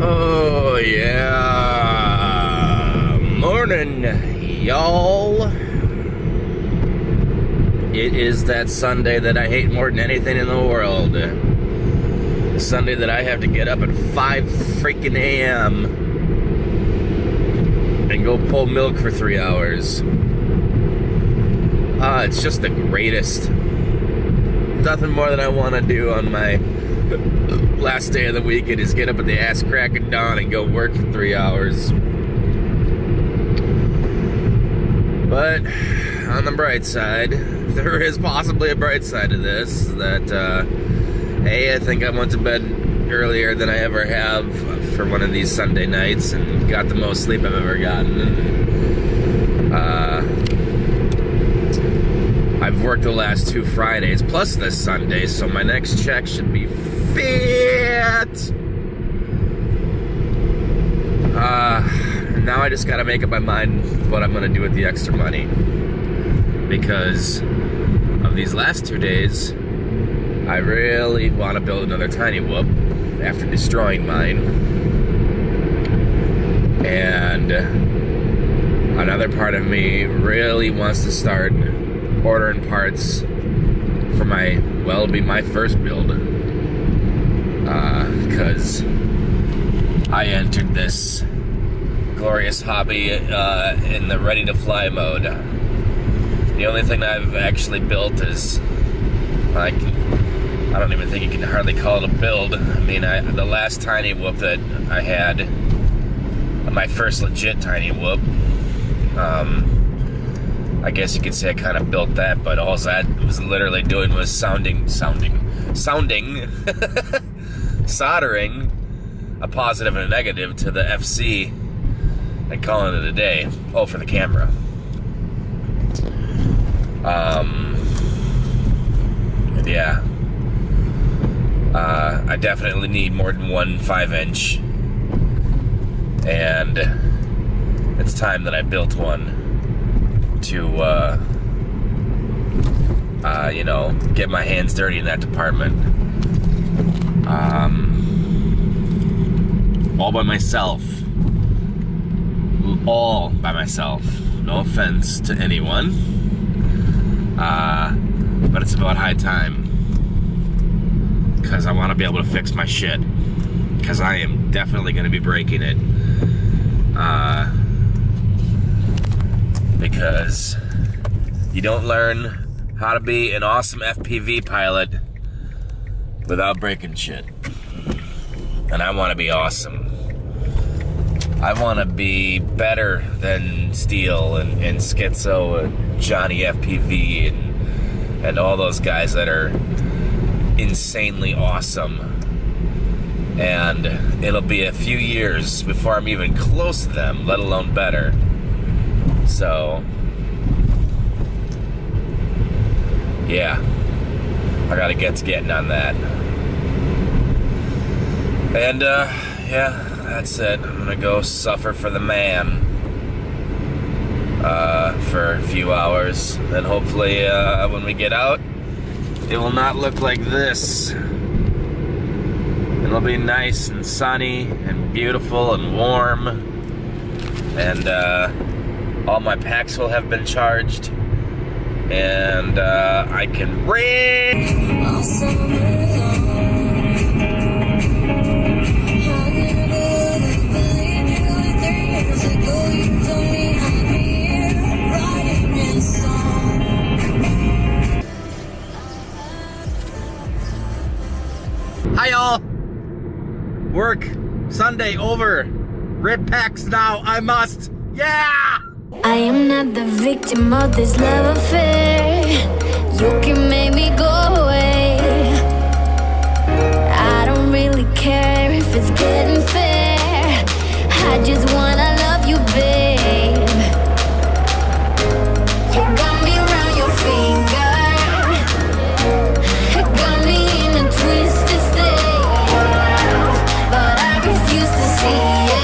Oh, yeah. Morning, y'all. It is that Sunday that I hate more than anything in the world. Sunday that I have to get up at 5 freaking a.m. and go pull milk for 3 hours. It's just the greatest. Nothing more than I want to do on my last day of the weekend is get up at the ass crack of dawn and go work for 3 hours. But on the bright side, there is possibly a bright side to this, that A, I think I went to bed earlier than I ever have for one of these Sunday nights and got the most sleep I've ever gotten. And, I've worked the last 2 Fridays plus this Sunday, so my next check should be fit. Now I just gotta make up my mind what I'm gonna do with the extra money, because of these last 2 days I really want to build another tiny whoop after destroying mine, and another part of me really wants to start ordering parts for my, well, it'll be my first build, because I entered this glorious hobby in the ready to fly mode. The only thing I've actually built is, I don't even think you can hardly call it a build. I mean, the last tiny whoop that I had, my first legit tiny whoop, I guess you could say I kind of built that, but all that was literally doing was soldering a positive and a negative to the FC and calling it a day. Oh, for the camera. Yeah. I definitely need more than one 5-inch, and it's time that I built one to, you know, get my hands dirty in that department. All by myself. All by myself. No offense to anyone. But it's about high time. Because I want to be able to fix my shit. Because I am definitely going to be breaking it. Because you don't learn how to be an awesome FPV pilot without breaking shit. And I want to be awesome. I want to be better than Steel and Schizo and Johnny FPV and all those guys that are insanely awesome. And it'll be a few years before I'm even close to them, let alone better. So, yeah, I gotta get to getting on that. And, yeah, that's it. I'm gonna go suffer for the man for a few hours. Then hopefully, when we get out, it will not look like this. It'll be nice and sunny and beautiful and warm. And, all my packs will have been charged, and I can ring. Hi y'all. Work Sunday over. Rip packs now. I must. Yeah. I am not the victim of this love affair. You can make me go away. I don't really care if it's getting fair. I just wanna love you, babe. You got me around your finger. You got me in a twisted state, but I refuse to see it.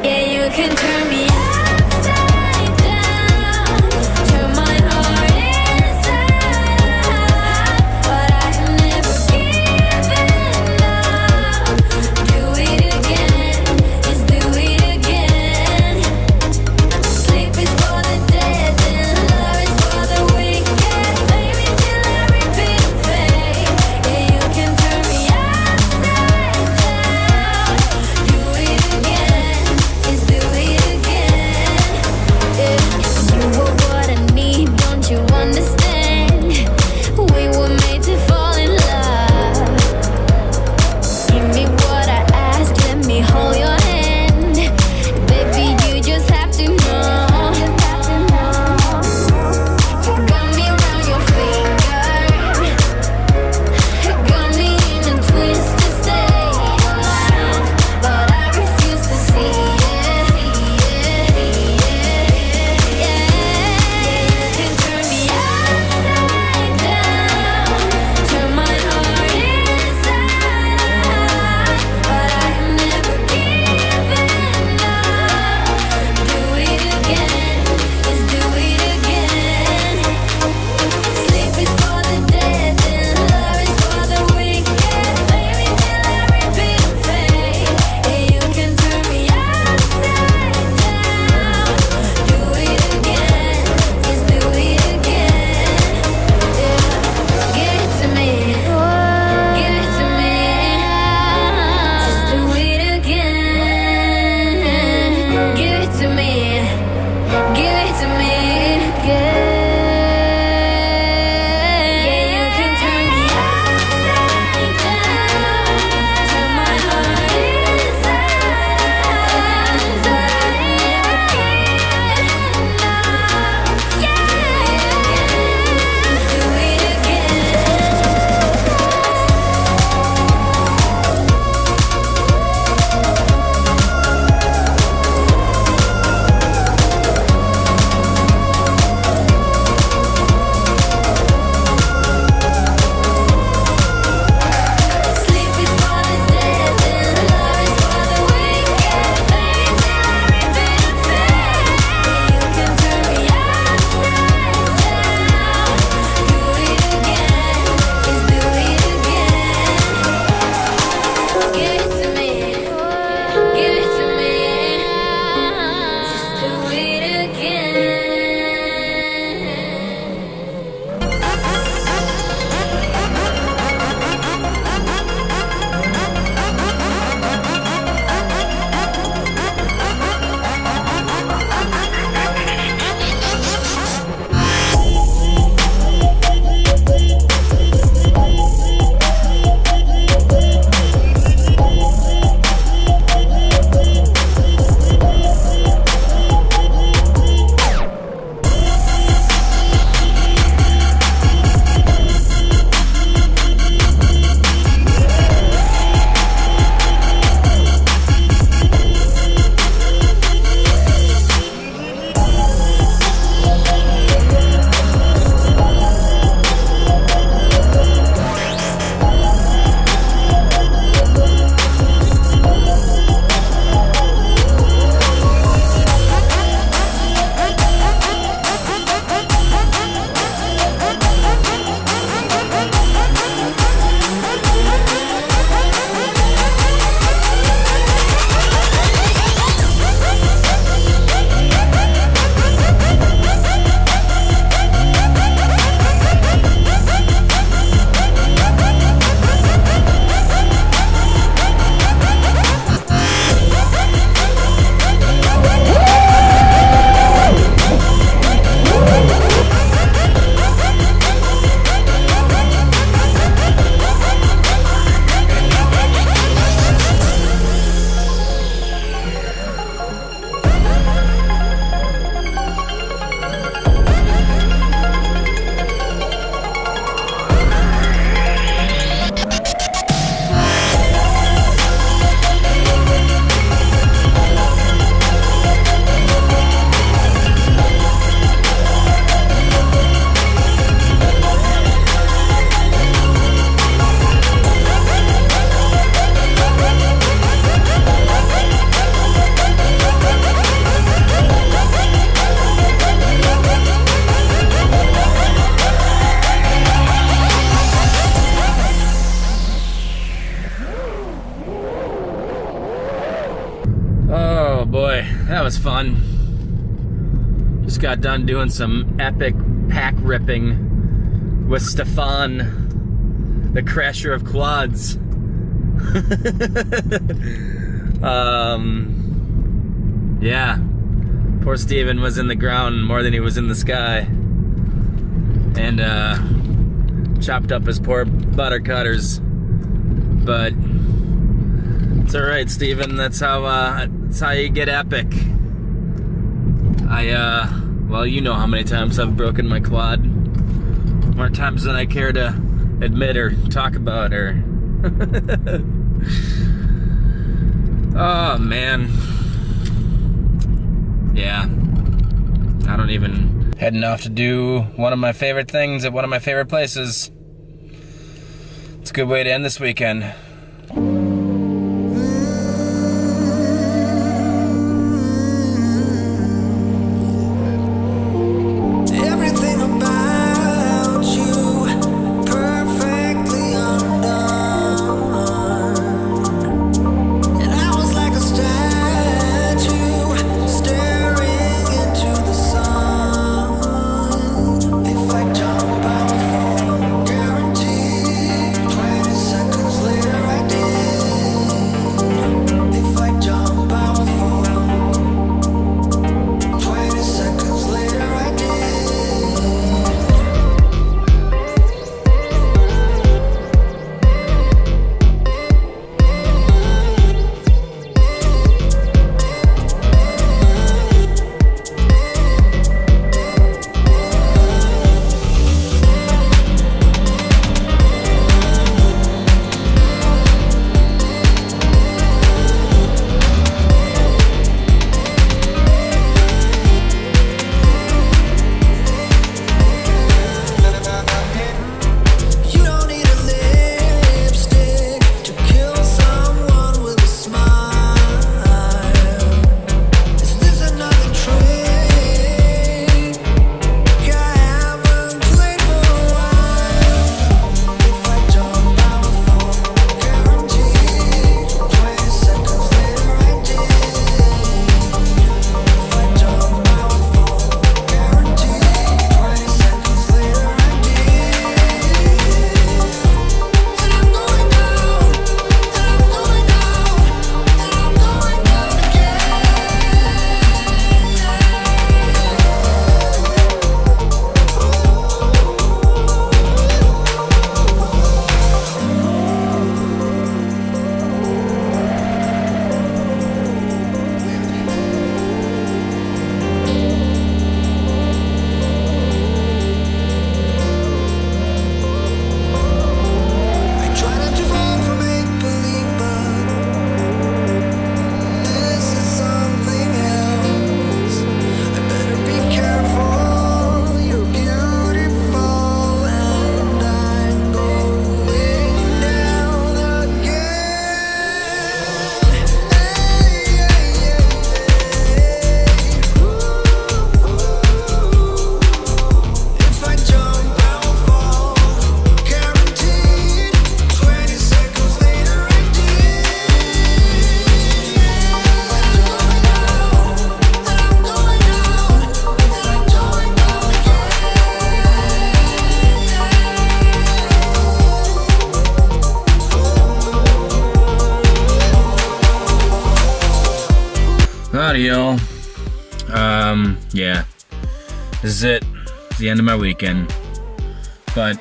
You can turn me upside everyone. Just got done doing some epic pack ripping with Stefan, the crasher of quads. Yeah, poor Steven was in the ground more than he was in the sky, and chopped up his poor butter cutters. But it's all right, Steven. That's how you get epic. Well, you know how many times I've broken my quad. More times than I care to admit or talk about. Or oh man, yeah. I don't even. Heading off to do one of my favorite things at one of my favorite places. It's a good way to end this weekend. Audio. Yeah. This is it. It's the end of my weekend. But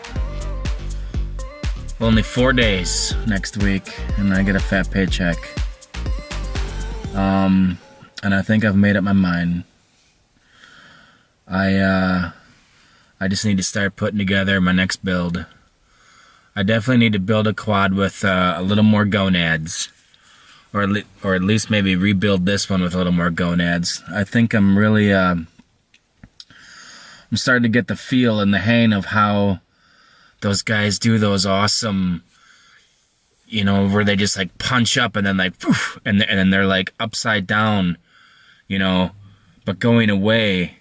only 4 days next week, and I get a fat paycheck. And I think I've made up my mind. I just need to start putting together my next build. I definitely need to build a quad with a little more gonads. Or at least maybe rebuild this one with a little more gonads. I think I'm really, I'm starting to get the feel and the hang of how those guys do those awesome, you know, where they just like punch up and then like, poof, and then they're like upside down, you know, but going away,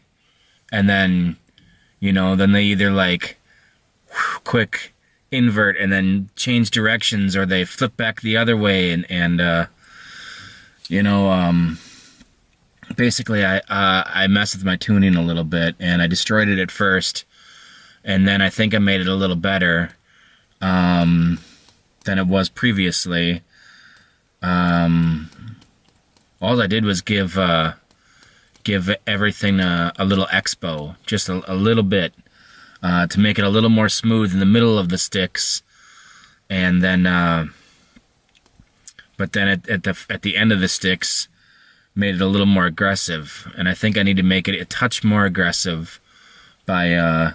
and then, you know, then they either like quick invert and then change directions, or they flip back the other way, and you know, basically I messed with my tuning a little bit, and I destroyed it at first, and then I think I made it a little better than it was previously. All I did was give everything a little expo, just a little bit, to make it a little more smooth in the middle of the sticks, and then but then at the end of the sticks, made it a little more aggressive. And I think I need to make it a touch more aggressive by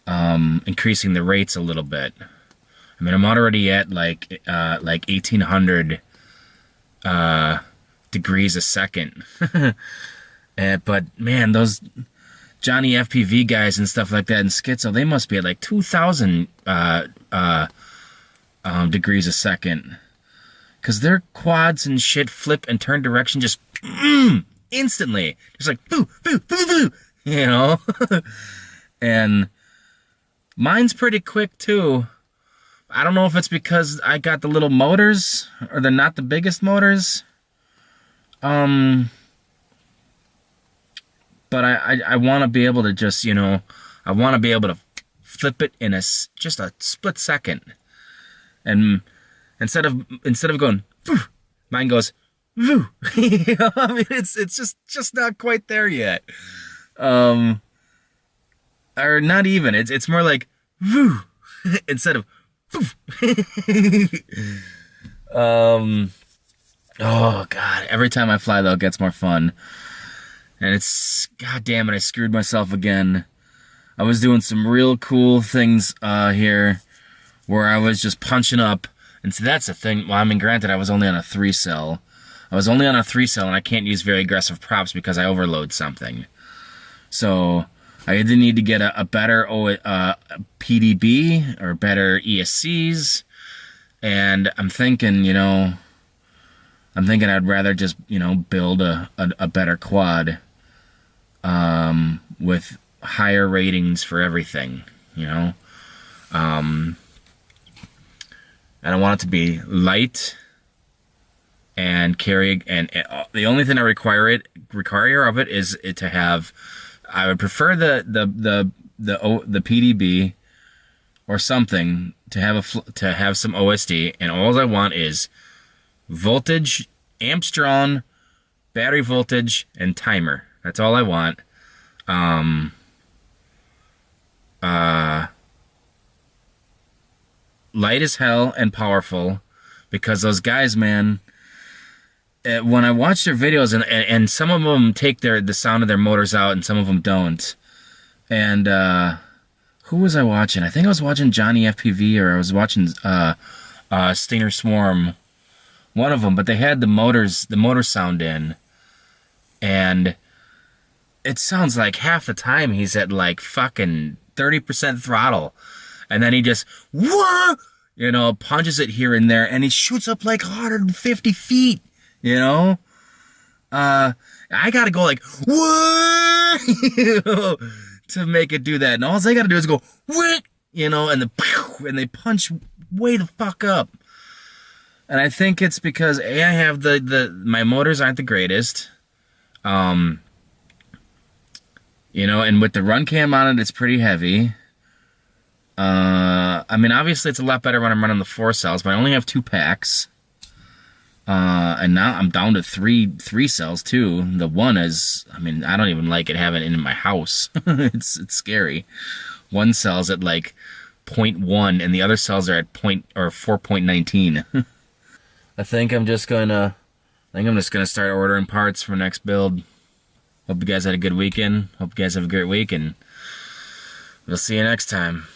increasing the rates a little bit. I mean, I'm already at like 1800 degrees a second. But man, those Johnny FPV guys and stuff like that in Schizo, they must be at like 2000 degrees a second. Because their quads and shit flip and turn direction just instantly. Just like, boo, boo, boo, boo, you know? And mine's pretty quick, too. I don't know if it's because I got the little motors, or they're not the biggest motors. But I want to be able to just, you know, I want to be able to flip it in just a split second. And instead of going, "Phew," mine goes, "Voo." You know, I mean, it's just not quite there yet. Or not even. It's more like "Voo" instead of "Voo." Oh god, every time I fly though, it gets more fun. And it's, god damn it, I screwed myself again. I was doing some real cool things here where I was just punching up. And so that's the thing. Well, I mean, granted, I was only on a 3-cell. I was only on a 3-cell, and I can't use very aggressive props because I overload something. So I either need to get a better PDB or better ESCs. And I'm thinking, you know, I'd rather just, you know, build a better quad with higher ratings for everything, you know. And I want it to be light and carry, and the only thing I require of it is it to have. I would prefer the PDB or something to have some OSD, and all I want is voltage, amps drawn, battery voltage, and timer. That's all I want. Light as hell and powerful, because those guys, man, when I watch their videos, and some of them take the sound of their motors out, and some of them don't. And who was I watching? I think I was watching Johnny FPV, or I was watching Stinger Swarm, one of them. But they had the motor sound in, and it sounds like half the time he's at like fucking 30% throttle. And then he just, whoa, you know, punches it here and there, and he shoots up like 150 feet, you know? I gotta go like, whoa, you know, to make it do that. And all I gotta do is go, whoa, you know, and they punch way the fuck up. And I think it's because, A, I have my motors aren't the greatest. You know, and with the run cam on it, it's pretty heavy. I mean, obviously it's a lot better when I'm running the 4 cells, but I only have 2 packs. And now I'm down to three cells too. The one is, I mean, I don't even like it having it in my house. It's scary. One cell's at like 0.1 and the other cells are at 4.19. I think I'm just gonna start ordering parts for next build. Hope you guys had a good weekend. Hope you guys have a great week, and we'll see you next time.